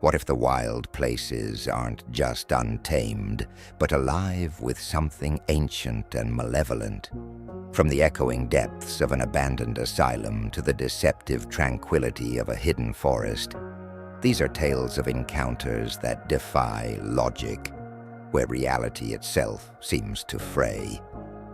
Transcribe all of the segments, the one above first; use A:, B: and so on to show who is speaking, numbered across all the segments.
A: What if the wild places aren't just untamed, but alive with something ancient and malevolent? From the echoing depths of an abandoned asylum to the deceptive tranquility of a hidden forest, these are tales of encounters that defy logic, where reality itself seems to fray.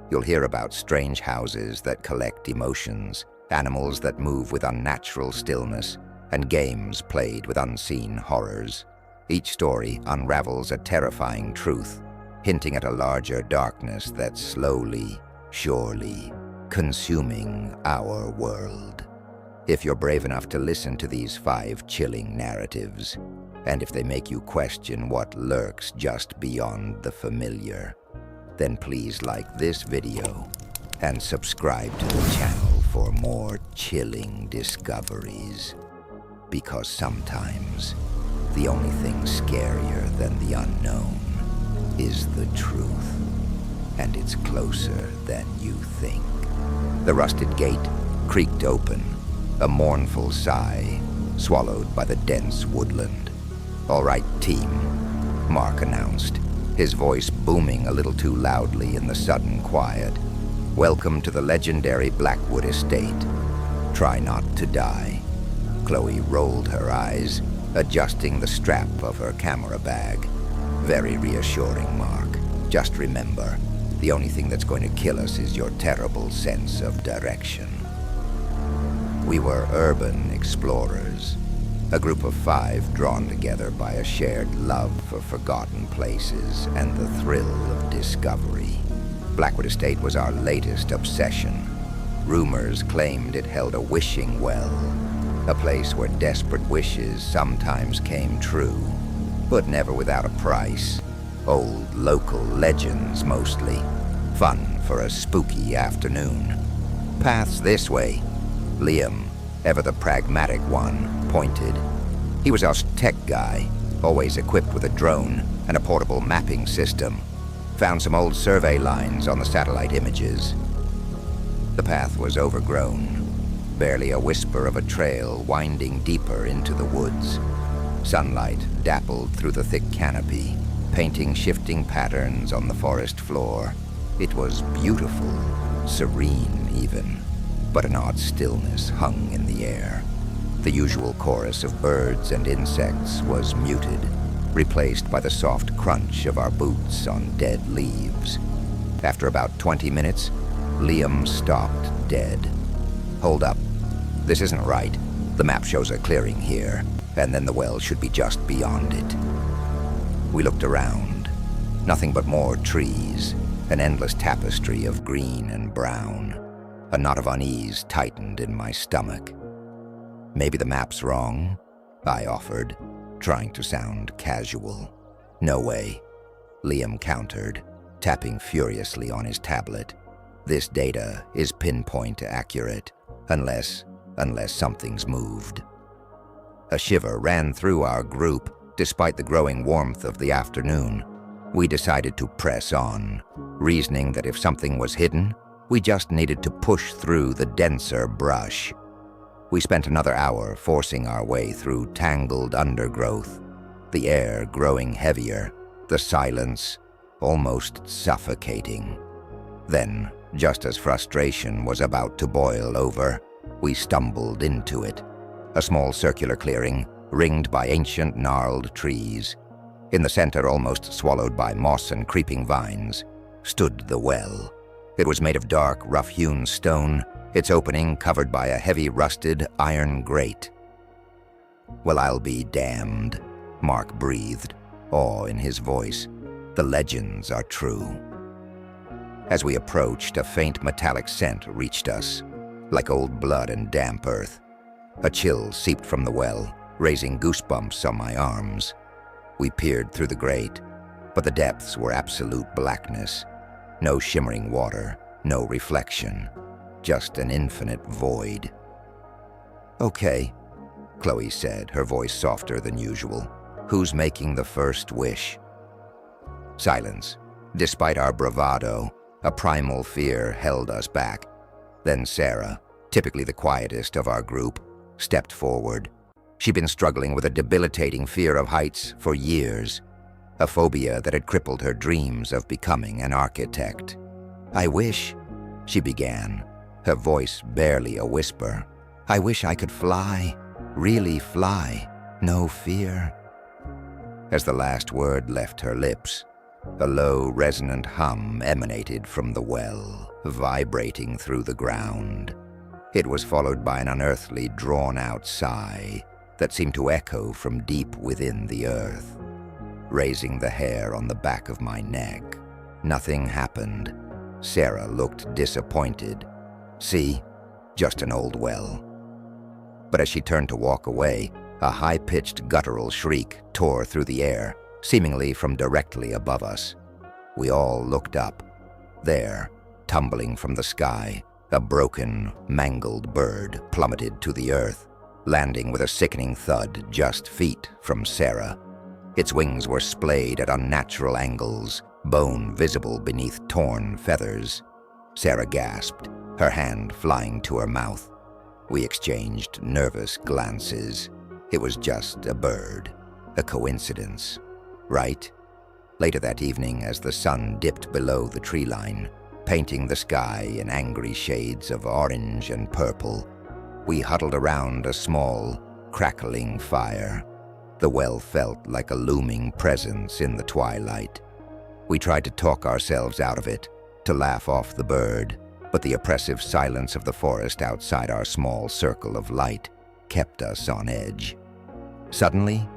A: You'll hear about strange houses that collect emotions, animals that move with unnatural stillness, and games played with unseen horrors. Each story unravels a terrifying truth, hinting at a larger darkness that's slowly, surely, consuming our world. If you're brave enough to listen to these 5 chilling narratives, and if they make you question what lurks just beyond the familiar, then please like this video and subscribe to the channel for more chilling discoveries. Because sometimes, the only thing scarier than the unknown is the truth, and it's closer than you think. The rusted gate creaked open, a mournful sigh swallowed by the dense woodland. "All right, team," Mark announced, his voice booming a little too loudly in the sudden quiet. "Welcome to the legendary Blackwood Estate. Try not to die." Chloe rolled her eyes, adjusting the strap of her camera bag. "Very reassuring, Mark. Just remember, the only thing that's going to kill us is your terrible sense of direction." We were urban explorers, a group of 5 drawn together by a shared love for forgotten places and the thrill of discovery. Blackwood Estate was our latest obsession. Rumors claimed it held a wishing well, a place where desperate wishes sometimes came true, but never without a price. Old local legends mostly. Fun for a spooky afternoon. "Paths this way," Liam, ever the pragmatic one, pointed. He was our tech guy, always equipped with a drone and a portable mapping system. Found some old survey lines on the satellite images. The path was overgrown, barely a whisper of a trail winding deeper into the woods. Sunlight dappled through the thick canopy, painting shifting patterns on the forest floor. It was beautiful, serene even, but an odd stillness hung in the air. The usual chorus of birds and insects was muted, replaced by the soft crunch of our boots on dead leaves. After about 20 minutes, Liam stopped dead. "Hold up. This isn't right. The map shows a clearing here, and then the well should be just beyond it." We looked around. Nothing but more trees, an endless tapestry of green and brown. A knot of unease tightened in my stomach. "Maybe the map's wrong," I offered, trying to sound casual. "No way," Liam countered, tapping furiously on his tablet. "This data is pinpoint accurate, unless something's moved." A shiver ran through our group, despite the growing warmth of the afternoon. We decided to press on, reasoning that if something was hidden, we just needed to push through the denser brush. We spent another hour forcing our way through tangled undergrowth, the air growing heavier, the silence almost suffocating. Then, just as frustration was about to boil over, we stumbled into it. A small circular clearing, ringed by ancient gnarled trees. In the center, almost swallowed by moss and creeping vines, stood the well. It was made of dark, rough-hewn stone, its opening covered by a heavy rusted iron grate. "Well, I'll be damned," Mark breathed, awe in his voice. "The legends are true." As we approached, a faint metallic scent reached us, like old blood and damp earth. A chill seeped from the well, raising goosebumps on my arms. We peered through the grate, but the depths were absolute blackness. No shimmering water, no reflection, just an infinite void. "Okay," Chloe said, her voice softer than usual. "Who's making the first wish?" Silence. Despite our bravado, a primal fear held us back. Then Sarah, typically the quietest of our group, stepped forward. She'd been struggling with a debilitating fear of heights for years, a phobia that had crippled her dreams of becoming an architect. "I wish," she began, her voice barely a whisper. "I wish I could fly, really fly, no fear." As the last word left her lips, a low, resonant hum emanated from the well, vibrating through the ground. It was followed by an unearthly, drawn-out sigh that seemed to echo from deep within the earth, raising the hair on the back of my neck. Nothing happened. Sarah looked disappointed. "See, just an old well." But as she turned to walk away, a high-pitched guttural shriek tore through the air, seemingly from directly above us. We all looked up. There, tumbling from the sky, a broken, mangled bird plummeted to the earth, landing with a sickening thud just feet from Sarah. Its wings were splayed at unnatural angles, bone visible beneath torn feathers. Sarah gasped, her hand flying to her mouth. We exchanged nervous glances. It was just a bird, a coincidence, right? Later that evening, as the sun dipped below the tree line, painting the sky in angry shades of orange and purple, we huddled around a small, crackling fire. The well felt like a looming presence in the twilight. We tried to talk ourselves out of it, to laugh off the bird, but the oppressive silence of the forest outside our small circle of light kept us on edge. Suddenly,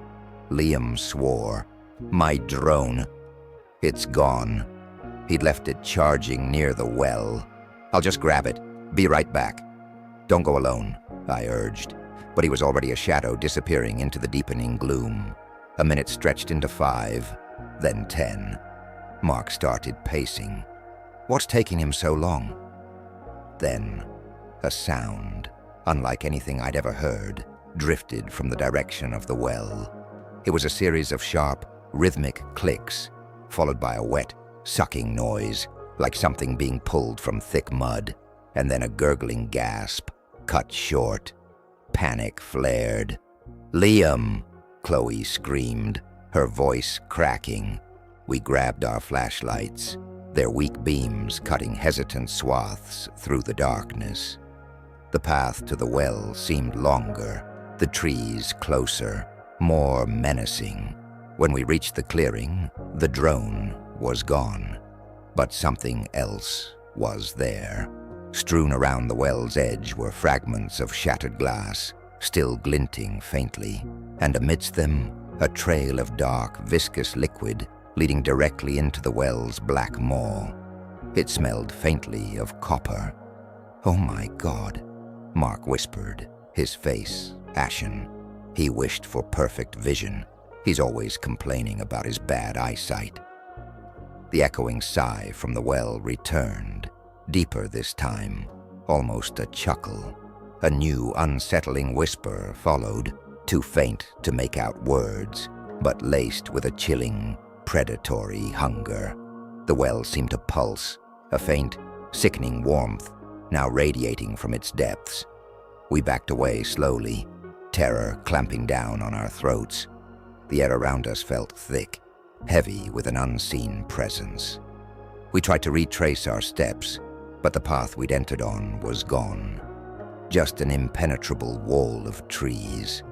A: Liam swore, "My drone. It's gone." He'd left it charging near the well. "I'll just grab it. Be right back." "Don't go alone," I urged, but he was already a shadow disappearing into the deepening gloom. A minute stretched into 5, then 10. Mark started pacing. "What's taking him so long?" Then, a sound, unlike anything I'd ever heard, drifted from the direction of the well. It was a series of sharp, rhythmic clicks, followed by a wet, sucking noise, like something being pulled from thick mud, and then a gurgling gasp, cut short. Panic flared. "Liam!" Chloe screamed, her voice cracking. We grabbed our flashlights, their weak beams cutting hesitant swaths through the darkness. The path to the well seemed longer, the trees closer, more menacing. When we reached the clearing, the drone was gone, but something else was there. Strewn around the well's edge were fragments of shattered glass, still glinting faintly, and amidst them, a trail of dark, viscous liquid leading directly into the well's black maw. It smelled faintly of copper. "Oh my God," Mark whispered, his face ashen. He wished for perfect vision. He's always complaining about his bad eyesight. The echoing sigh from the well returned, deeper this time, almost a chuckle. A new, unsettling whisper followed, too faint to make out words, but laced with a chilling, predatory hunger. The well seemed to pulse, a faint, sickening warmth, now radiating from its depths. We backed away slowly, terror clamping down on our throats. The air around us felt thick, heavy with an unseen presence. We tried to retrace our steps, but the path we'd entered on was gone. Just an impenetrable wall of trees.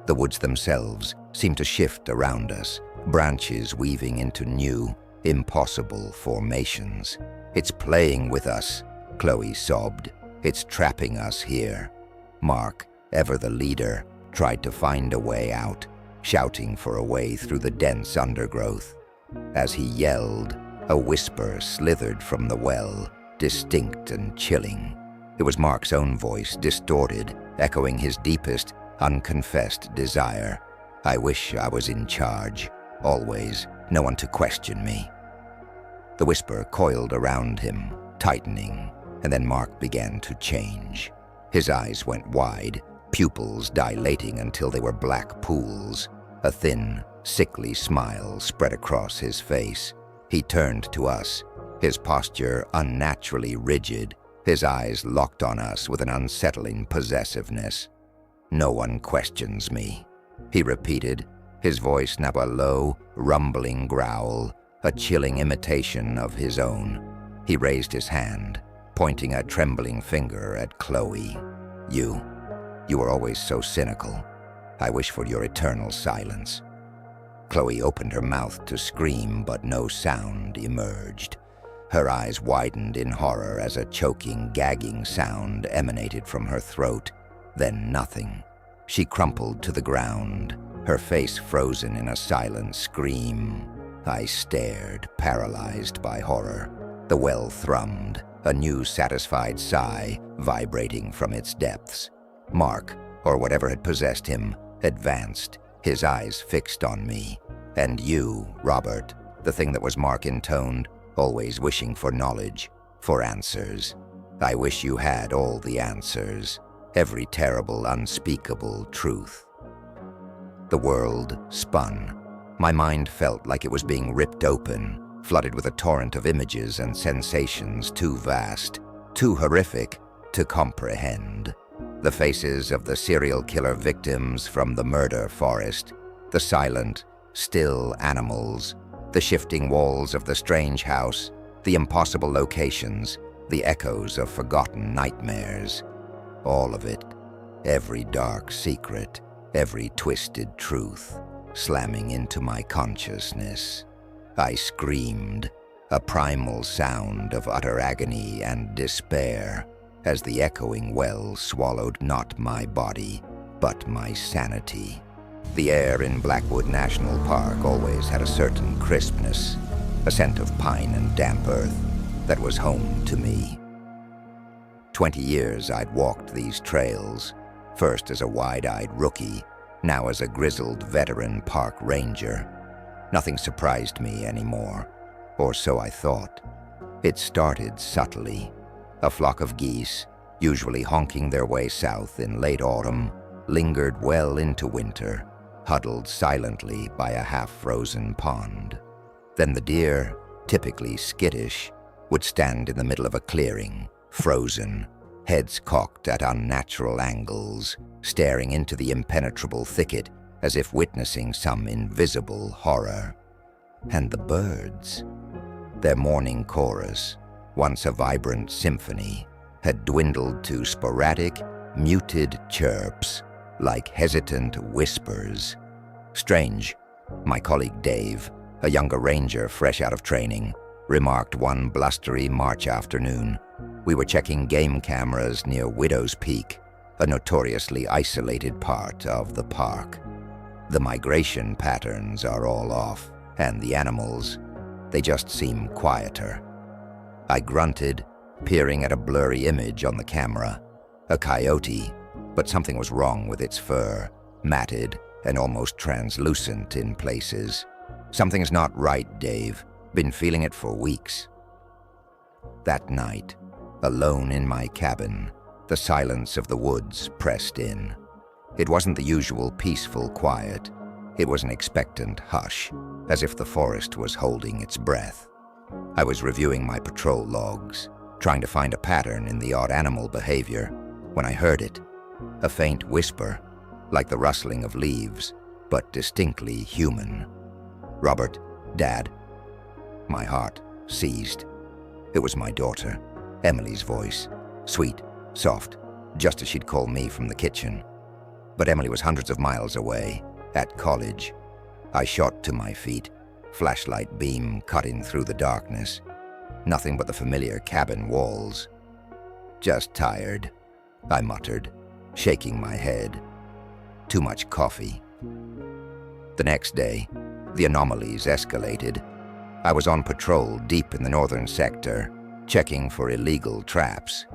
A: The woods themselves seemed to shift around us, branches weaving into new, impossible formations. "It's playing with us," Chloe sobbed. "It's trapping us here." Mark, ever the leader, tried to find a way out, shouting for a way through the dense undergrowth. As he yelled, a whisper slithered from the well, distinct and chilling. It was Mark's own voice, distorted, echoing his deepest, unconfessed desire. "I wish I was in charge, always, no one to question me." The whisper coiled around him, tightening, and then Mark began to change. His eyes went wide, pupils dilating until they were black pools. A thin, sickly smile spread across his face. He turned to us, his posture unnaturally rigid, his eyes locked on us with an unsettling possessiveness. "No one questions me," he repeated, his voice now a low, rumbling growl, a chilling imitation of his own. He raised his hand, pointing a trembling finger at Chloe. You were always so cynical. I wish for your eternal silence." Chloe opened her mouth to scream, but no sound emerged. Her eyes widened in horror as a choking, gagging sound emanated from her throat. Then nothing. She crumpled to the ground, her face frozen in a silent scream. I stared, paralyzed by horror. The well thrummed, a new satisfied sigh vibrating from its depths. Mark, or whatever had possessed him, advanced, his eyes fixed on me. "And you, Robert," the thing that was Mark intoned, always wishing for knowledge, for answers. "I wish you had all the answers, every terrible, unspeakable truth." The world spun. My mind felt like it was being ripped open, flooded with a torrent of images and sensations too vast, too horrific to comprehend. The faces of the serial killer victims from the murder forest, the silent, still animals, the shifting walls of the strange house, the impossible locations, the echoes of forgotten nightmares. All of it, every dark secret, every twisted truth, slamming into my consciousness. I screamed, a primal sound of utter agony and despair, as the echoing well swallowed not my body, but my sanity. The air in Blackwood National Park always had a certain crispness, a scent of pine and damp earth that was home to me. 20 years I'd walked these trails, first as a wide-eyed rookie, now as a grizzled veteran park ranger. Nothing surprised me anymore, or so I thought. It started subtly. A flock of geese, usually honking their way south in late autumn, lingered well into winter, huddled silently by a half-frozen pond. Then the deer, typically skittish, would stand in the middle of a clearing, frozen, heads cocked at unnatural angles, staring into the impenetrable thicket as if witnessing some invisible horror. And the birds, their morning chorus, once a vibrant symphony, had dwindled to sporadic, muted chirps, like hesitant whispers. Strange, my colleague Dave, a younger ranger fresh out of training, remarked one blustery March afternoon. We were checking game cameras near Widow's Peak, a notoriously isolated part of the park. The migration patterns are all off, and the animals, they just seem quieter. I grunted, peering at a blurry image on the camera. A coyote, but something was wrong with its fur, matted and almost translucent in places. "Something's not right, Dave. Been feeling it for weeks." That night, alone in my cabin, the silence of the woods pressed in. It wasn't the usual peaceful quiet. It was an expectant hush, as if the forest was holding its breath. I was reviewing my patrol logs, trying to find a pattern in the odd animal behavior, when I heard it. A faint whisper, like the rustling of leaves, but distinctly human. "Robert, Dad." My heart seized. It was my daughter, Emily's voice, sweet, soft, just as she'd call me from the kitchen. But Emily was hundreds of miles away, at college. I shot to my feet, flashlight beam cutting through the darkness. Nothing but the familiar cabin walls. "Just tired," I muttered, shaking my head. "Too much coffee." The next day, the anomalies escalated. I was on patrol deep in the northern sector, checking for illegal traps.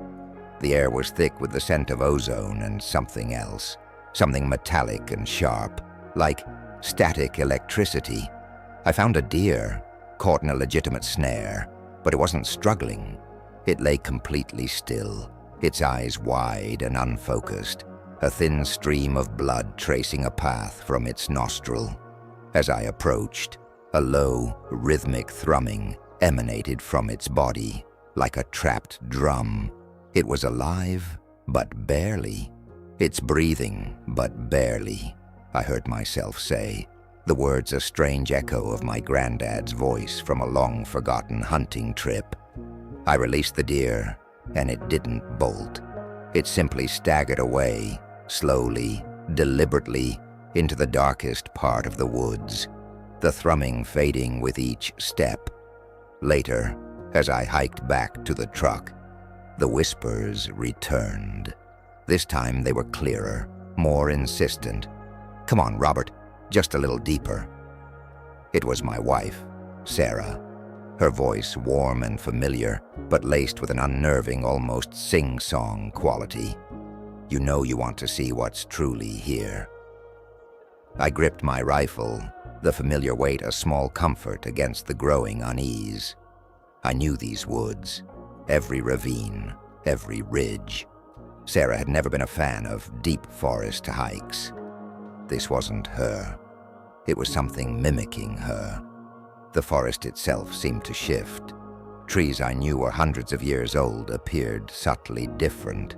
A: The air was thick with the scent of ozone and something else, something metallic and sharp, like static electricity. I found a deer, caught in a legitimate snare, but it wasn't struggling. It lay completely still, its eyes wide and unfocused, a thin stream of blood tracing a path from its nostril. As I approached, a low, rhythmic thrumming emanated from its body, like a trapped drum. It was alive, but barely. "It's breathing, but barely," I heard myself say, the words a strange echo of my granddad's voice from a long-forgotten hunting trip. I released the deer, and it didn't bolt. It simply staggered away, slowly, deliberately, into the darkest part of the woods, the thrumming fading with each step. Later, as I hiked back to the truck, the whispers returned. This time they were clearer, more insistent. "Come on, Robert, just a little deeper." It was my wife, Sarah. Her voice warm and familiar, but laced with an unnerving, almost sing-song quality. "You know you want to see what's truly here." I gripped my rifle, the familiar weight a small comfort against the growing unease. I knew these woods, every ravine, every ridge. Sarah had never been a fan of deep forest hikes. This wasn't her. It was something mimicking her. The forest itself seemed to shift. Trees I knew were hundreds of years old appeared subtly different,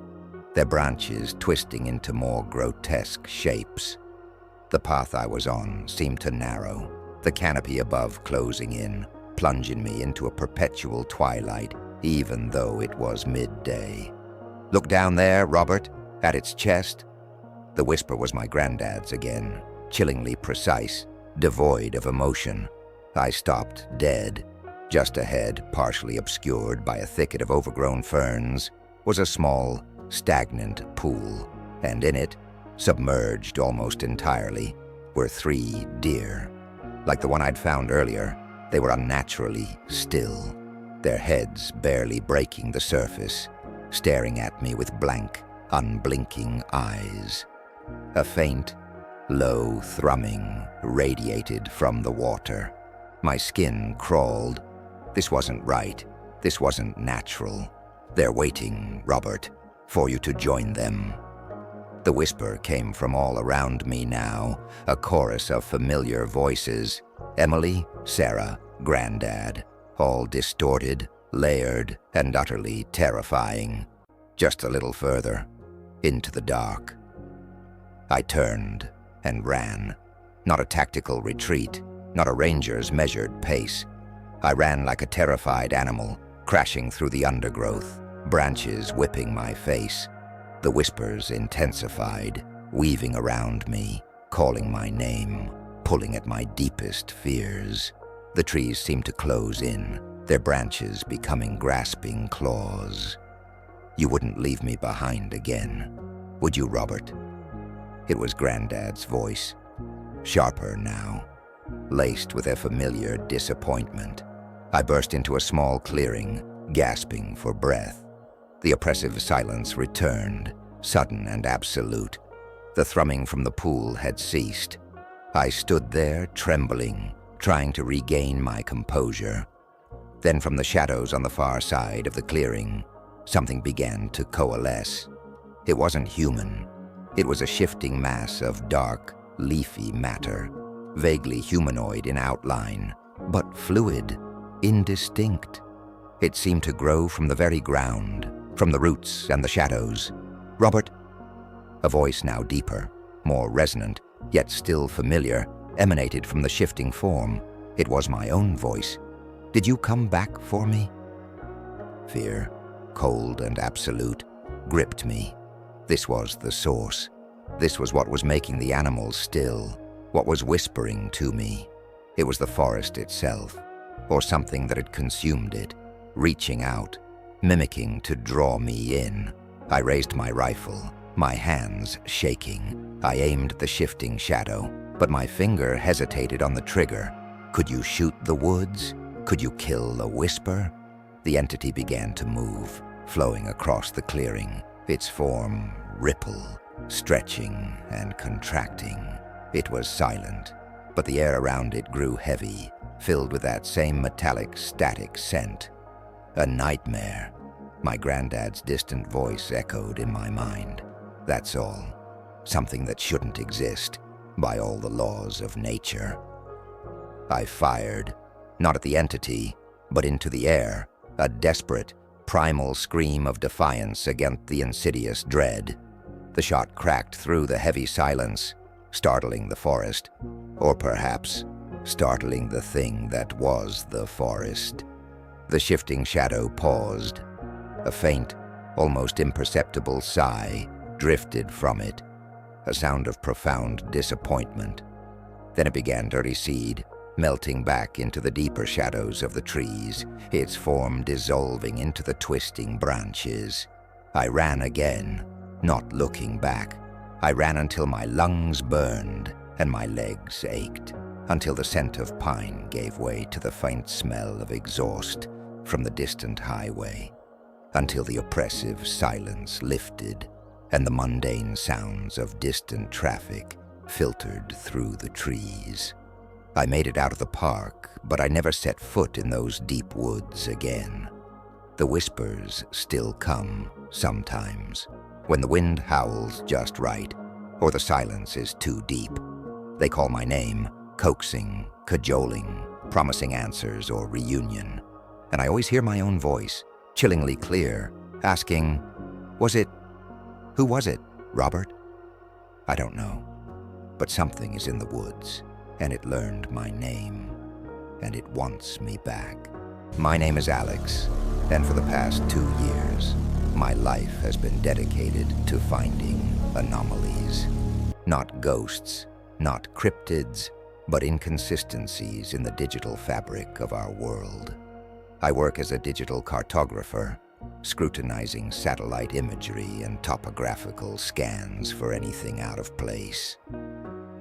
A: their branches twisting into more grotesque shapes. The path I was on seemed to narrow, the canopy above closing in, plunging me into a perpetual twilight, even though it was midday. "Look down there, Robert, at its chest." The whisper was my granddad's again, chillingly precise, devoid of emotion. I stopped dead. Just ahead, partially obscured by a thicket of overgrown ferns, was a small, stagnant pool, and in it, submerged almost entirely, were 3 deer. Like the one I'd found earlier, they were unnaturally still, their heads barely breaking the surface, staring at me with blank, unblinking eyes. A faint, low thrumming radiated from the water. My skin crawled. This wasn't right. This wasn't natural. "They're waiting, Robert, for you to join them." The whisper came from all around me now, a chorus of familiar voices. Emily, Sarah, Grandad, all distorted, layered, and utterly terrifying. Just a little further, into the dark. I turned and ran. Not a tactical retreat, not a ranger's measured pace. I ran like a terrified animal, crashing through the undergrowth, branches whipping my face. The whispers intensified, weaving around me, calling my name, pulling at my deepest fears. The trees seemed to close in, their branches becoming grasping claws. "You wouldn't leave me behind again, would you, Robert?" It was Grandad's voice, sharper now, laced with a familiar disappointment. I burst into a small clearing, gasping for breath. The oppressive silence returned, sudden and absolute. The thrumming from the pool had ceased. I stood there, trembling, trying to regain my composure. Then from the shadows on the far side of the clearing, something began to coalesce. It wasn't human. It was a shifting mass of dark, leafy matter, vaguely humanoid in outline, but fluid, indistinct. It seemed to grow from the very ground, from the roots and the shadows. "Robert," a voice now deeper, more resonant, yet still familiar, emanated from the shifting form. It was my own voice. "Did you come back for me?" Fear, cold and absolute, gripped me. This was the source. This was what was making the animals still, what was whispering to me. It was the forest itself, or something that had consumed it, reaching out, mimicking to draw me in. I raised my rifle, my hands shaking. I aimed the shifting shadow, but my finger hesitated on the trigger. Could you shoot the woods? Could you kill a whisper? The entity began to move, flowing across the clearing, its form ripple, stretching and contracting. It was silent, but the air around it grew heavy, filled with that same metallic, static scent. A nightmare. My granddad's distant voice echoed in my mind. That's all. Something that shouldn't exist, by all the laws of nature. I fired, not at the entity, but into the air, a desperate, primal scream of defiance against the insidious dread. The shot cracked through the heavy silence, startling the forest, or perhaps startling the thing that was the forest. The shifting shadow paused. A faint, almost imperceptible sigh drifted from it, a sound of profound disappointment. Then it began to recede, melting back into the deeper shadows of the trees, its form dissolving into the twisting branches. I ran again, not looking back. I ran until my lungs burned and my legs ached, until the scent of pine gave way to the faint smell of exhaust from the distant highway, until the oppressive silence lifted and the mundane sounds of distant traffic filtered through the trees. I made it out of the park, but I never set foot in those deep woods again. The whispers still come sometimes, when the wind howls just right, or the silence is too deep. They call my name, coaxing, cajoling, promising answers or reunion. And I always hear my own voice, chillingly clear, asking, who was it, Robert? I don't know, but something is in the woods, and it learned my name, and it wants me back. My name is Alex, and for the past 2 years, my life has been dedicated to finding anomalies. Not ghosts, not cryptids, but inconsistencies in the digital fabric of our world. I work as a digital cartographer, scrutinizing satellite imagery and topographical scans for anything out of place.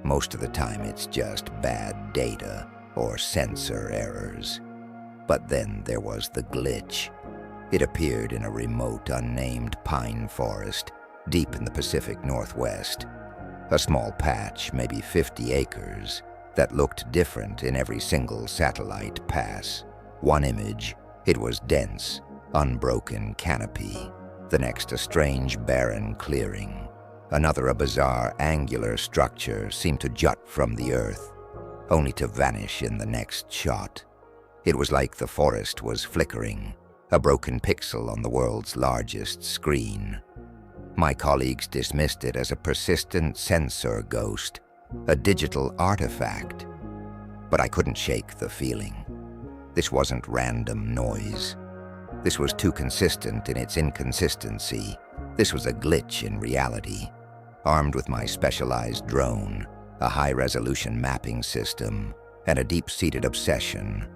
A: Most of the time it's just bad data or sensor errors. But then there was the glitch. It appeared in a remote, unnamed pine forest deep in the Pacific Northwest. A small patch, maybe 50 acres, that looked different in every single satellite pass. One image, it was dense, unbroken canopy. The next, a strange, barren clearing. Another, a bizarre, angular structure seemed to jut from the earth, only to vanish in the next shot. It was like the forest was flickering, a broken pixel on the world's largest screen. My colleagues dismissed it as a persistent sensor ghost, a digital artifact. But I couldn't shake the feeling. This wasn't random noise. This was too consistent in its inconsistency. This was a glitch in reality. Armed with my specialized drone, a high-resolution mapping system, and a deep-seated obsession,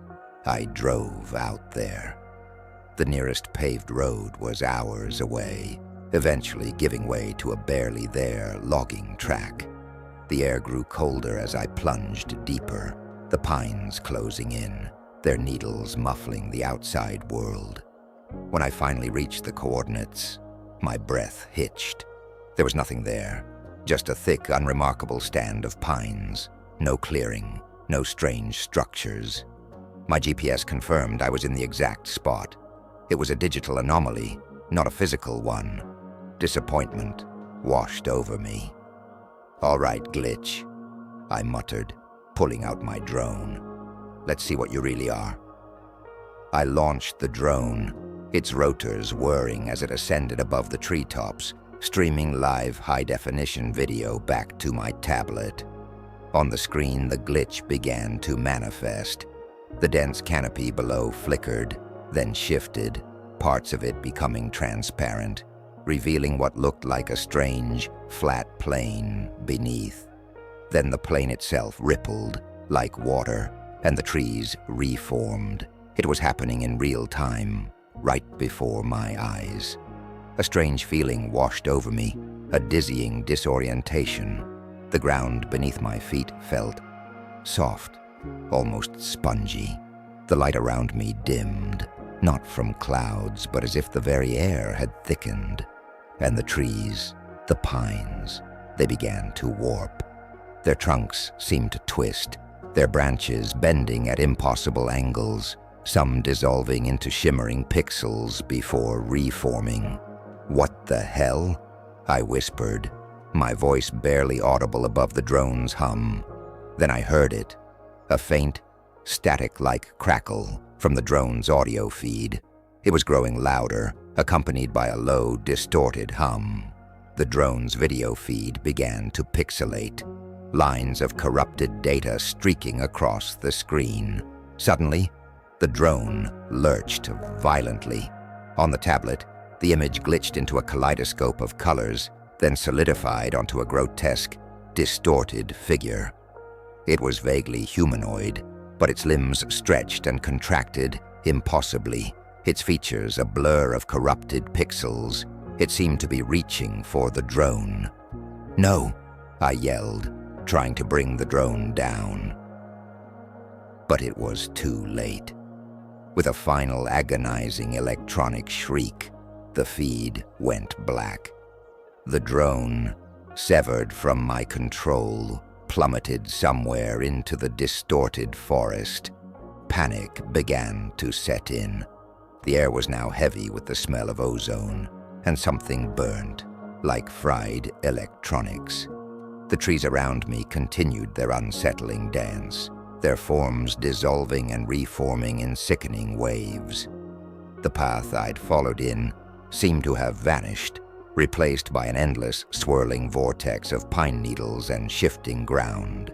A: I drove out there. The nearest paved road was hours away, eventually giving way to a barely there logging track. The air grew colder as I plunged deeper, the pines closing in, their needles muffling the outside world. When I finally reached the coordinates, my breath hitched. There was nothing there, just a thick, unremarkable stand of pines. No clearing, no strange structures. My GPS confirmed I was in the exact spot. It was a digital anomaly, not a physical one. Disappointment washed over me. "All right, glitch," I muttered, pulling out my drone. "Let's see what you really are." I launched the drone, its rotors whirring as it ascended above the treetops, streaming live high-definition video back to my tablet. On the screen, the glitch began to manifest. The dense canopy below flickered, then shifted, parts of it becoming transparent, revealing what looked like a strange, flat plain beneath. Then the plain itself rippled, like water, and the trees reformed. It was happening in real time, right before my eyes. A strange feeling washed over me, a dizzying disorientation. The ground beneath my feet felt soft, almost spongy. The light around me dimmed, not from clouds, but as if the very air had thickened. And the trees, the pines, they began to warp. Their trunks seemed to twist, their branches bending at impossible angles, some dissolving into shimmering pixels before reforming. "What the hell?" I whispered, my voice barely audible above the drone's hum. Then I heard it, a faint, static-like crackle from the drone's audio feed. It was growing louder, accompanied by a low, distorted hum. The drone's video feed began to pixelate, lines of corrupted data streaking across the screen. Suddenly, the drone lurched violently. On the tablet, the image glitched into a kaleidoscope of colors, then solidified onto a grotesque, distorted figure. It was vaguely humanoid, but its limbs stretched and contracted impossibly, its features a blur of corrupted pixels. It seemed to be reaching for the drone. "No!" I yelled, trying to bring the drone down. But it was too late. With a final agonizing electronic shriek, the feed went black. The drone, severed from my control, plummeted somewhere into the distorted forest. Panic began to set in. The air was now heavy with the smell of ozone, and something burnt, like fried electronics. The trees around me continued their unsettling dance, their forms dissolving and reforming in sickening waves. The path I'd followed in seemed to have vanished, replaced by an endless, swirling vortex of pine needles and shifting ground.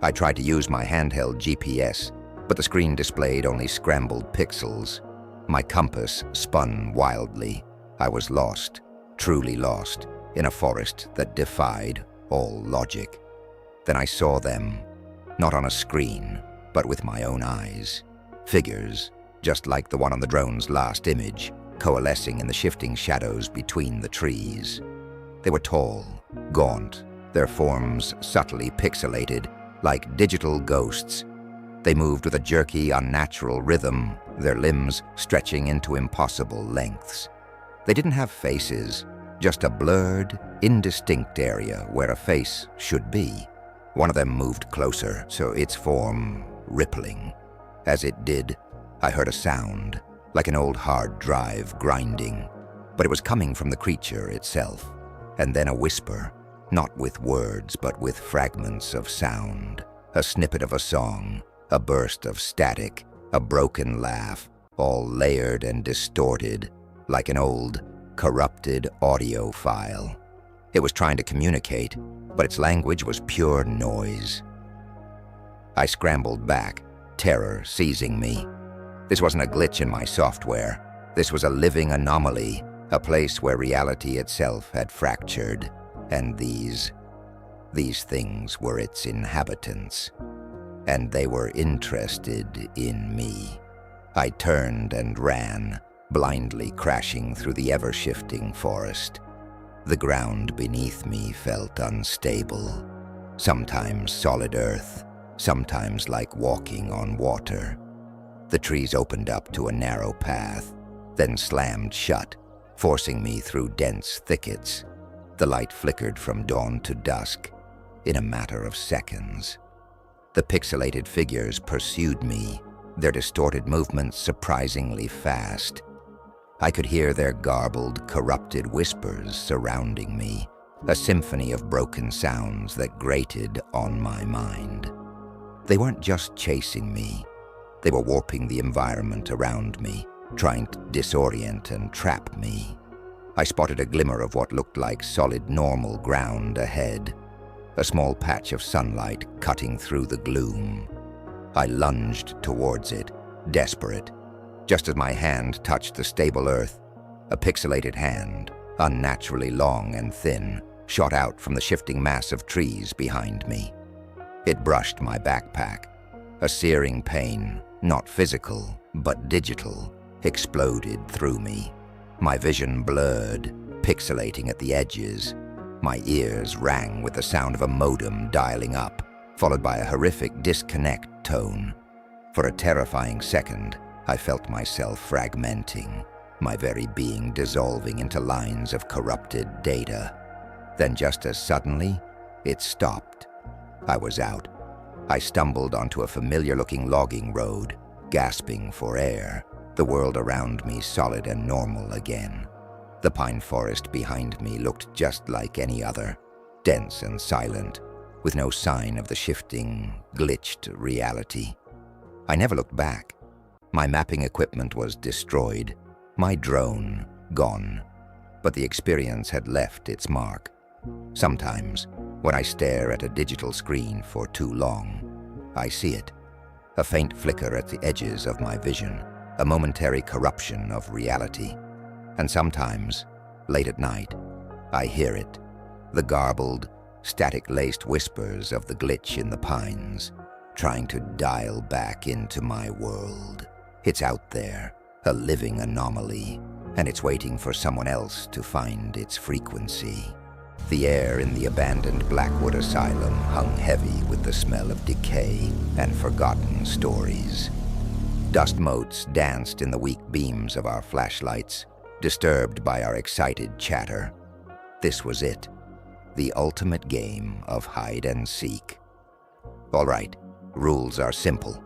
A: I tried to use my handheld GPS, but the screen displayed only scrambled pixels. My compass spun wildly. I was lost, truly lost, in a forest that defied all logic. Then I saw them, not on a screen, but with my own eyes. Figures, just like the one on the drone's last image, coalescing in the shifting shadows between the trees. They were tall, gaunt, their forms subtly pixelated, like digital ghosts. They moved with a jerky, unnatural rhythm, their limbs stretching into impossible lengths. They didn't have faces, just a blurred, indistinct area where a face should be. One of them moved closer, so its form rippling. As it did, I heard a sound, like an old hard drive grinding, but it was coming from the creature itself. And then a whisper, not with words, but with fragments of sound. A snippet of a song, a burst of static, a broken laugh, all layered and distorted, like an old, corrupted audio file. It was trying to communicate, but its language was pure noise. I scrambled back, terror seizing me. This wasn't a glitch in my software. This was a living anomaly, a place where reality itself had fractured, and these things were its inhabitants. And they were interested in me. I turned and ran, blindly crashing through the ever-shifting forest. The ground beneath me felt unstable, sometimes solid earth, sometimes like walking on water. The trees opened up to a narrow path, then slammed shut, forcing me through dense thickets. The light flickered from dawn to dusk, in a matter of seconds. The pixelated figures pursued me, their distorted movements surprisingly fast. I could hear their garbled, corrupted whispers surrounding me, a symphony of broken sounds that grated on my mind. They weren't just chasing me. They were warping the environment around me, trying to disorient and trap me. I spotted a glimmer of what looked like solid, normal ground ahead, a small patch of sunlight cutting through the gloom. I lunged towards it, desperate. Just as my hand touched the stable earth, a pixelated hand, unnaturally long and thin, shot out from the shifting mass of trees behind me. It brushed my backpack. A searing pain, not physical, but digital, exploded through me. My vision blurred, pixelating at the edges. My ears rang with the sound of a modem dialing up, followed by a horrific disconnect tone. For a terrifying second, I felt myself fragmenting, my very being dissolving into lines of corrupted data. Then just as suddenly, it stopped. I was out. I stumbled onto a familiar-looking logging road, gasping for air, the world around me solid and normal again. The pine forest behind me looked just like any other, dense and silent, with no sign of the shifting, glitched reality. I never looked back. My mapping equipment was destroyed, my drone gone. but the experience had left its mark. Sometimes, when I stare at a digital screen for too long, I see it. A faint flicker at the edges of my vision, a momentary corruption of reality. And sometimes, late at night, I hear it, the garbled, static-laced whispers of the glitch in the pines, trying to dial back into my world. It's out there, a living anomaly, and it's waiting for someone else to find its frequency. The air in the abandoned Blackwood Asylum hung heavy with the smell of decay and forgotten stories. Dust motes danced in the weak beams of our flashlights, disturbed by our excited chatter. This was it, the ultimate game of hide and seek. "All right, rules are simple,"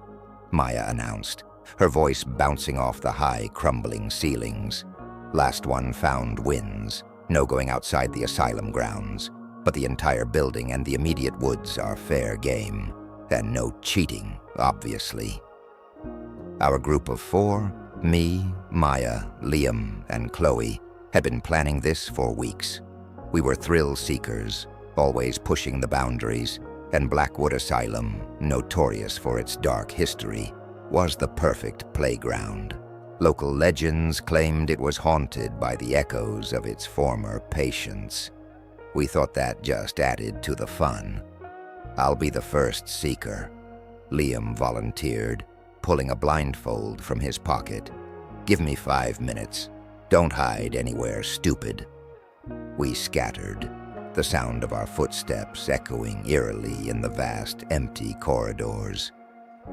A: Maya announced, her voice bouncing off the high, crumbling ceilings. "Last one found wins. No going outside the asylum grounds, but the entire building and the immediate woods are fair game. And no cheating, obviously." Our group of 4, me, Maya, Liam, and Chloe, had been planning this for weeks. We were thrill seekers, always pushing the boundaries, and Blackwood Asylum, notorious for its dark history, was the perfect playground. Local legends claimed it was haunted by the echoes of its former patients. We thought that just added to the fun. "I'll be the first seeker," Liam volunteered, pulling a blindfold from his pocket. "Give me 5 minutes. Don't hide anywhere stupid." We scattered, the sound of our footsteps echoing eerily in the vast, empty corridors.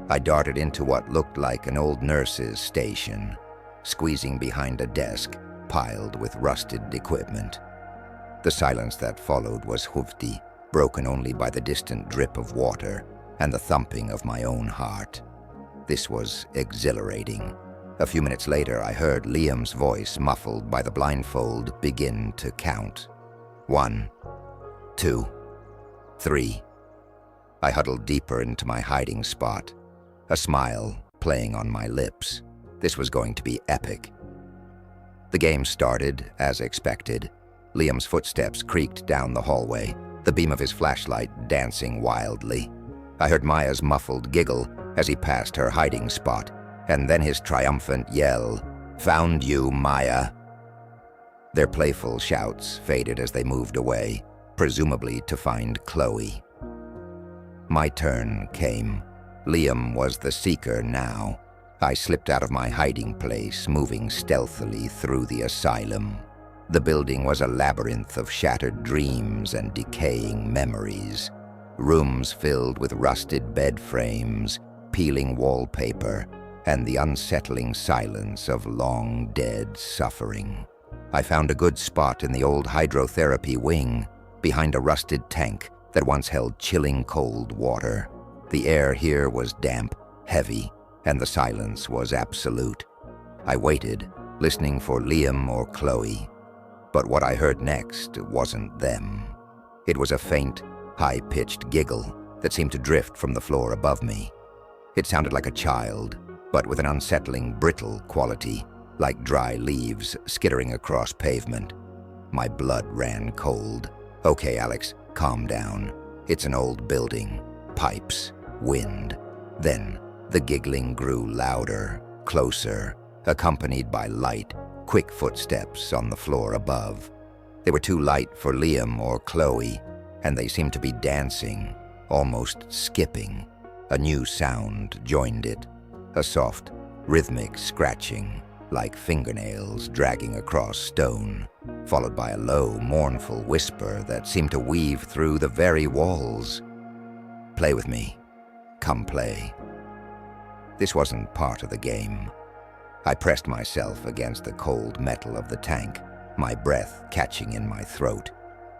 A: I darted into what looked like an old nurse's station, squeezing behind a desk piled with rusted equipment. The silence that followed was hoofty, broken only by the distant drip of water and the thumping of my own heart. This was exhilarating. A few minutes later, I heard Liam's voice, muffled by the blindfold, begin to count. 1, 2, 3. I huddled deeper into my hiding spot, a smile playing on my lips. This was going to be epic. The game started, as expected. Liam's footsteps creaked down the hallway, the beam of his flashlight dancing wildly. I heard Maya's muffled giggle as he passed her hiding spot, and then his triumphant yell, "Found you, Maya!" Their playful shouts faded as they moved away, presumably to find Chloe. My turn came. Liam was the seeker now. I slipped out of my hiding place, moving stealthily through the asylum. The building was a labyrinth of shattered dreams and decaying memories. Rooms filled with rusted bed frames, peeling wallpaper, and the unsettling silence of long-dead suffering. I found a good spot in the old hydrotherapy wing, behind a rusted tank that once held chilling cold water. The air here was damp, heavy, and the silence was absolute. I waited, listening for Liam or Chloe. But what I heard next wasn't them. It was a faint, high-pitched giggle that seemed to drift from the floor above me. It sounded like a child, but with an unsettling, brittle quality, like dry leaves skittering across pavement. My blood ran cold. "Okay, Alex, calm down. It's an old building. Pipes, wind." Then the giggling grew louder, closer, accompanied by light, quick footsteps on the floor above. They were too light for Liam or Chloe, and they seemed to be dancing, almost skipping. A new sound joined it, a soft, rhythmic scratching, like fingernails dragging across stone, followed by a low, mournful whisper that seemed to weave through the very walls. "Play with me. Come play." This wasn't part of the game. I pressed myself against the cold metal of the tank, my breath catching in my throat.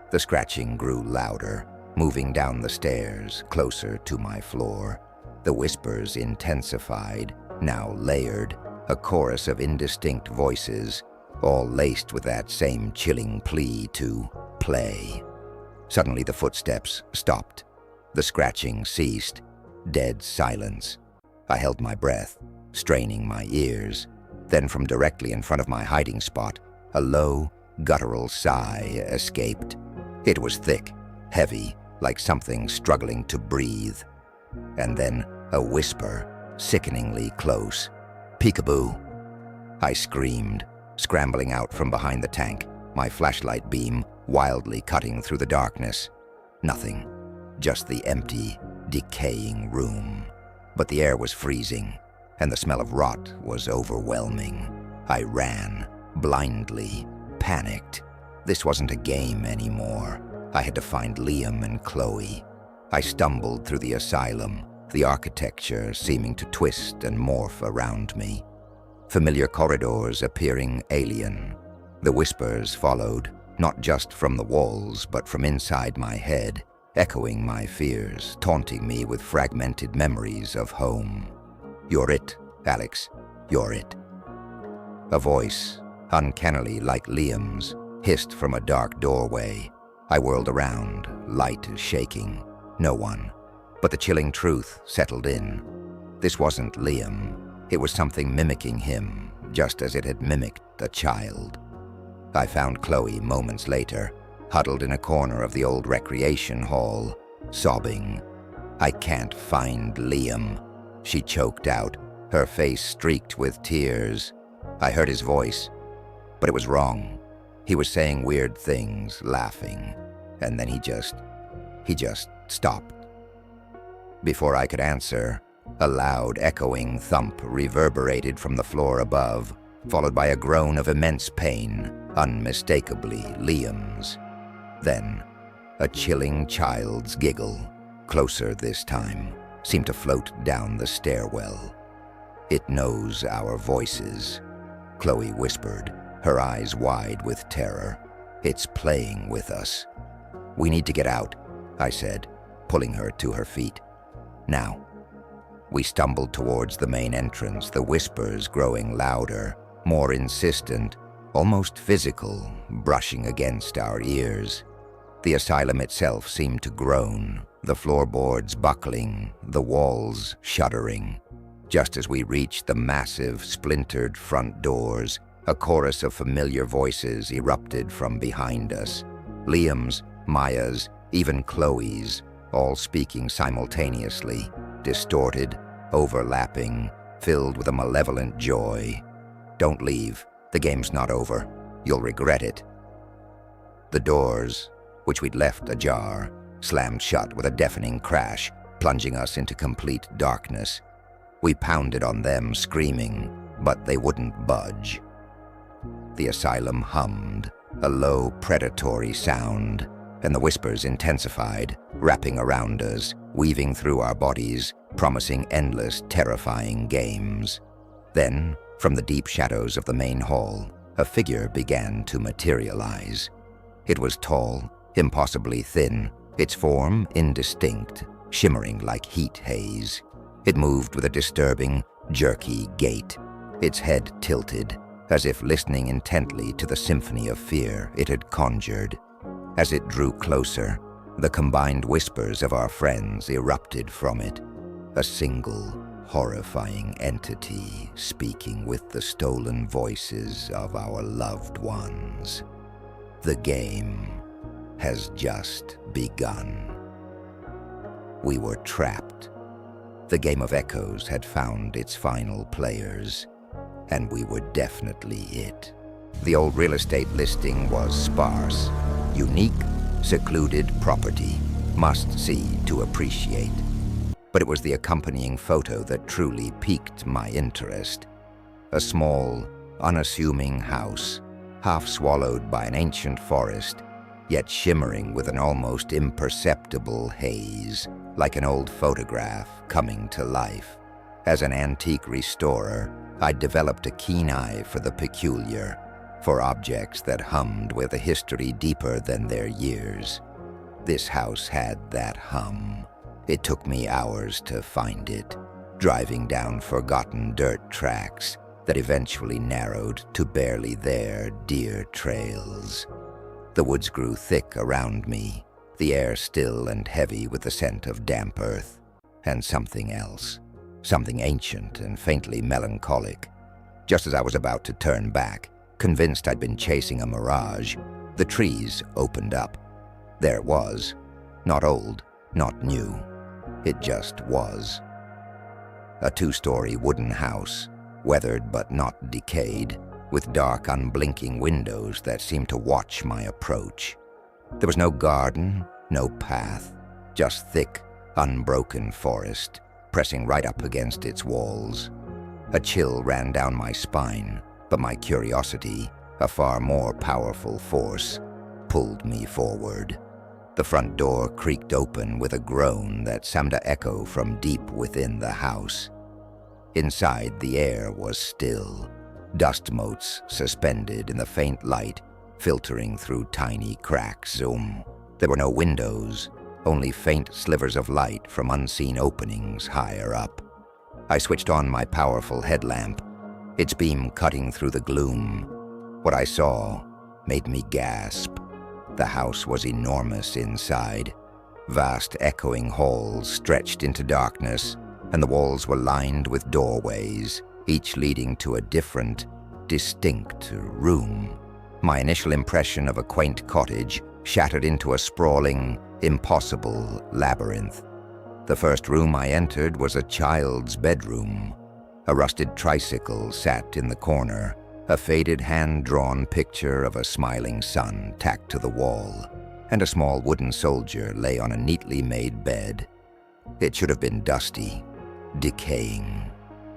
A: The scratching grew louder, moving down the stairs, closer to my floor. The whispers intensified, now layered, a chorus of indistinct voices, all laced with that same chilling plea to play. Suddenly the footsteps stopped. The scratching ceased. Dead silence. I held my breath, straining my ears. Then from directly in front of my hiding spot, a low, guttural sigh escaped. It was thick, heavy, like something struggling to breathe. And then a whisper, sickeningly close. "Peekaboo!" I screamed, scrambling out from behind the tank, my flashlight beam wildly cutting through the darkness. Nothing, just the empty, decaying room. But the air was freezing, and the smell of rot was overwhelming. I ran, blindly, panicked. This wasn't a game anymore. I had to find Liam and Chloe. I stumbled through the asylum, the architecture seeming to twist and morph around me. Familiar corridors appearing alien. The whispers followed, not just from the walls, but from inside my head, echoing my fears, taunting me with fragmented memories of home. "You're it, Alex. You're it." A voice, uncannily like Liam's, hissed from a dark doorway. I whirled around, light shaking. No one. But the chilling truth settled in. This wasn't Liam. It was something mimicking him, just as it had mimicked a child. I found Chloe moments later, huddled in a corner of the old recreation hall, sobbing. "I can't find Liam," she choked out, her face streaked with tears. I heard his voice, but it was wrong. He was saying weird things, laughing, and then he just stopped. Before I could answer, a loud, echoing thump reverberated from the floor above, followed by a groan of immense pain, unmistakably Liam's. Then, a chilling child's giggle, closer this time, seemed to float down the stairwell. "It knows our voices," Chloe whispered, her eyes wide with terror. "It's playing with us." "We need to get out," I said, pulling her to her feet. "Now." We stumbled towards the main entrance, the whispers growing louder, more insistent, almost physical, brushing against our ears. The asylum itself seemed to groan, the floorboards buckling, the walls shuddering. Just as we reached the massive, splintered front doors, a chorus of familiar voices erupted from behind us. Liam's, Maya's, even Chloe's, all speaking simultaneously, distorted, overlapping, filled with a malevolent joy. "Don't leave. The game's not over. You'll regret it." The doors, which we'd left ajar, slammed shut with a deafening crash, plunging us into complete darkness. We pounded on them, screaming, but they wouldn't budge. The asylum hummed, a low, predatory sound, and the whispers intensified, wrapping around us, weaving through our bodies, promising endless, terrifying games. Then, from the deep shadows of the main hall, a figure began to materialize. It was tall, impossibly thin, its form indistinct, shimmering like heat haze. It moved with a disturbing, jerky gait, its head tilted, as if listening intently to the symphony of fear it had conjured. As it drew closer, the combined whispers of our friends erupted from it, a single, horrifying entity speaking with the stolen voices of our loved ones. The game has just begun. We were trapped. The game of echoes had found its final players, and we were definitely it. The old real estate listing was sparse, unique, secluded property, must see to appreciate. But it was the accompanying photo that truly piqued my interest. A small, unassuming house, half swallowed by an ancient forest, yet shimmering with an almost imperceptible haze, like an old photograph coming to life. As an antique restorer, I'd developed a keen eye for the peculiar, for objects that hummed with a history deeper than their years. This house had that hum. It took me hours to find it, driving down forgotten dirt tracks that eventually narrowed to barely there deer trails. The woods grew thick around me, the air still and heavy with the scent of damp earth, and something else, something ancient and faintly melancholic. Just as I was about to turn back, Convinced I'd been chasing a mirage, the trees opened up. There it was. Not old, not new. It just was. A 2-story wooden house, weathered but not decayed, with dark, unblinking windows that seemed to watch my approach. There was no garden, no path, just thick, unbroken forest, pressing right up against its walls. A chill ran down my spine, but my curiosity, a far more powerful force, pulled me forward. The front door creaked open with a groan that seemed to echo from deep within the house. Inside, the air was still, dust motes suspended in the faint light filtering through tiny cracks. There were no windows, only faint slivers of light from unseen openings higher up. I switched on my powerful headlamp, its beam cutting through the gloom. What I saw made me gasp. The house was enormous inside. Vast echoing halls stretched into darkness, and the walls were lined with doorways, each leading to a different, distinct room. My initial impression of a quaint cottage shattered into a sprawling, impossible labyrinth. The first room I entered was a child's bedroom. A rusted tricycle sat in the corner, a faded hand-drawn picture of a smiling sun tacked to the wall, and a small wooden soldier lay on a neatly made bed. It should have been dusty, decaying,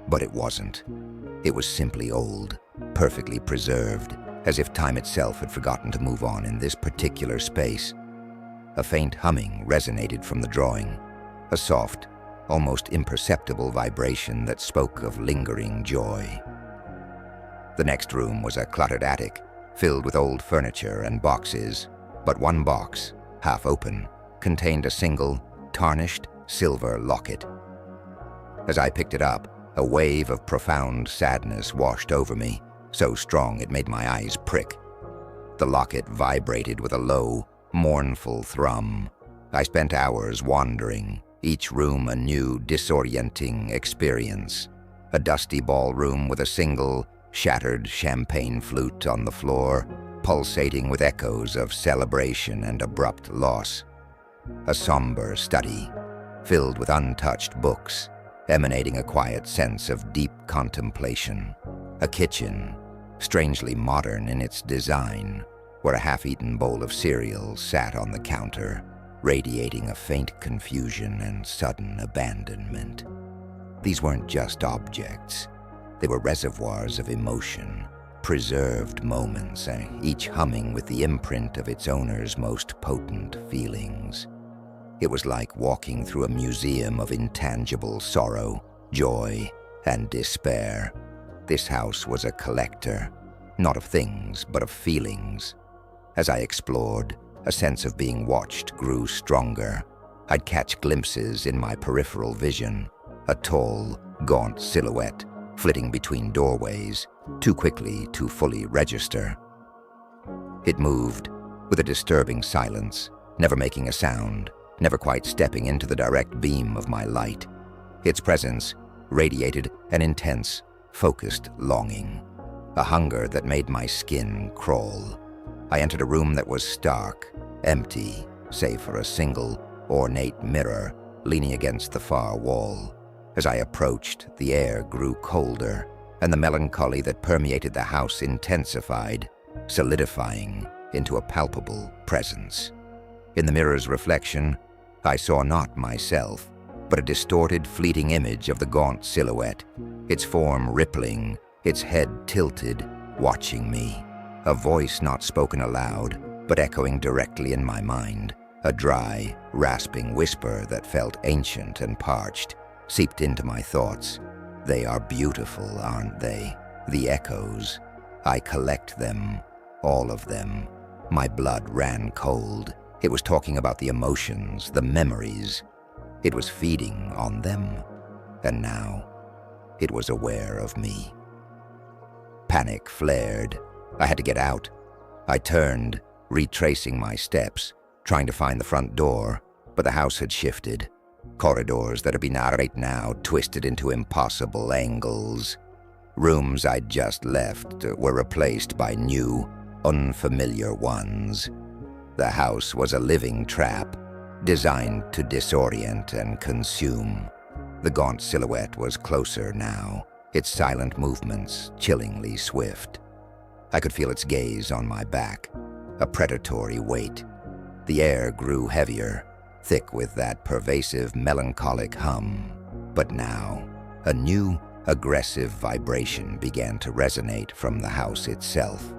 A: but it wasn't. It was simply old, perfectly preserved, as if time itself had forgotten to move on in this particular space. A faint humming resonated from the drawing, a soft, almost imperceptible vibration that spoke of lingering joy. The next room was a cluttered attic, filled with old furniture and boxes, but one box, half open, contained a single, tarnished silver locket. As I picked it up, a wave of profound sadness washed over me, so strong it made my eyes prick. The locket vibrated with a low, mournful thrum. I spent hours wandering, each room a new, disorienting experience. A dusty ballroom with a single, shattered champagne flute on the floor, pulsating with echoes of celebration and abrupt loss. A somber study, filled with untouched books, emanating a quiet sense of deep contemplation. A kitchen, strangely modern in its design, where a half-eaten bowl of cereal sat on the counter, radiating a faint confusion and sudden abandonment. These weren't just objects. They were reservoirs of emotion, preserved moments, each humming with the imprint of its owner's most potent feelings. It was like walking through a museum of intangible sorrow, joy, and despair. This house was a collector, not of things, but of feelings. As I explored, a sense of being watched grew stronger. I'd catch glimpses in my peripheral vision, a tall, gaunt silhouette flitting between doorways, too quickly to fully register. It moved with a disturbing silence, never making a sound, never quite stepping into the direct beam of my light. Its presence radiated an intense, focused longing, a hunger that made my skin crawl. I entered a room that was stark, empty, save for a single, ornate mirror leaning against the far wall. As I approached, the air grew colder, and the melancholy that permeated the house intensified, solidifying into a palpable presence. In the mirror's reflection, I saw not myself, but a distorted, fleeting image of the gaunt silhouette, its form rippling, its head tilted, watching me. A voice not spoken aloud, but echoing directly in my mind, a dry, rasping whisper that felt ancient and parched, seeped into my thoughts. They are beautiful, aren't they? The echoes. I collect them, all of them. My blood ran cold. It was talking about the emotions, the memories. It was feeding on them. And now, it was aware of me. Panic flared. I had to get out. I turned, retracing my steps, trying to find the front door, but the house had shifted. Corridors that had been right now twisted into impossible angles. Rooms I'd just left were replaced by new, unfamiliar ones. The house was a living trap, designed to disorient and consume. The gaunt silhouette was closer now, its silent movements chillingly swift. I could feel its gaze on my back, a predatory weight. The air grew heavier, thick with that pervasive melancholic hum. But now, a new, aggressive vibration began to resonate from the house itself,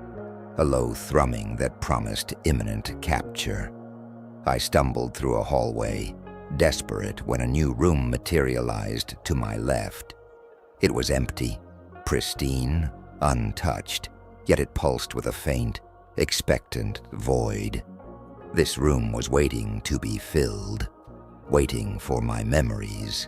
A: a low thrumming that promised imminent capture. I stumbled through a hallway, desperate, when a new room materialized to my left. It was empty, pristine, untouched, yet it pulsed with a faint, expectant void. This room was waiting to be filled, waiting for my memories.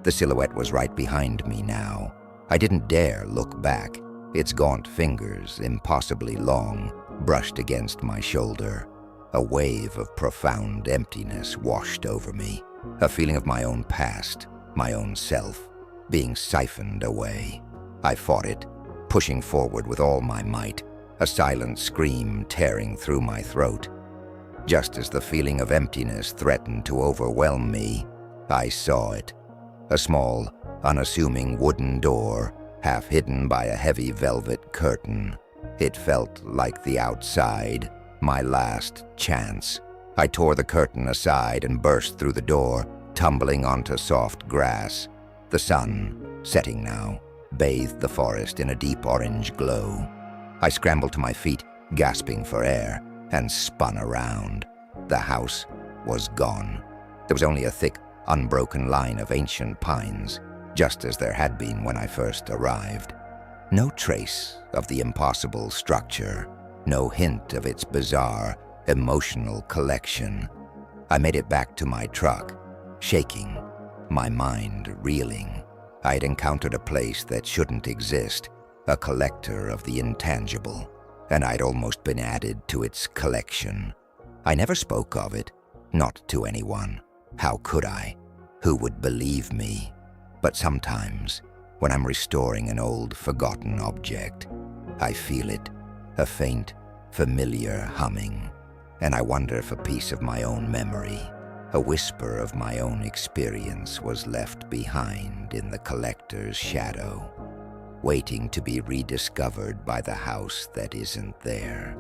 A: The silhouette was right behind me now. I didn't dare look back. Its gaunt fingers, impossibly long, brushed against my shoulder. A wave of profound emptiness washed over me, a feeling of my own past, my own self, being siphoned away. I fought it, pushing forward with all my might, a silent scream tearing through my throat. Just as the feeling of emptiness threatened to overwhelm me, I saw it. A small, unassuming wooden door, half hidden by a heavy velvet curtain. It felt like the outside, my last chance. I tore the curtain aside and burst through the door, tumbling onto soft grass. The sun, setting now, bathed the forest in a deep orange glow. I scrambled to my feet, gasping for air, and spun around. The house was gone. There was only a thick, unbroken line of ancient pines, just as there had been when I first arrived. No trace of the impossible structure, no hint of its bizarre, emotional collection. I made it back to my truck, shaking, my mind reeling. I had encountered a place that shouldn't exist, a collector of the intangible, and I'd almost been added to its collection. I never spoke of it, not to anyone. How could I? Who would believe me? But sometimes, when I'm restoring an old, forgotten object, I feel it, a faint, familiar humming, and I wonder if a piece of my own memory, a whisper of my own experience, was left behind in the collector's shadow, waiting to be rediscovered by the house that isn't there.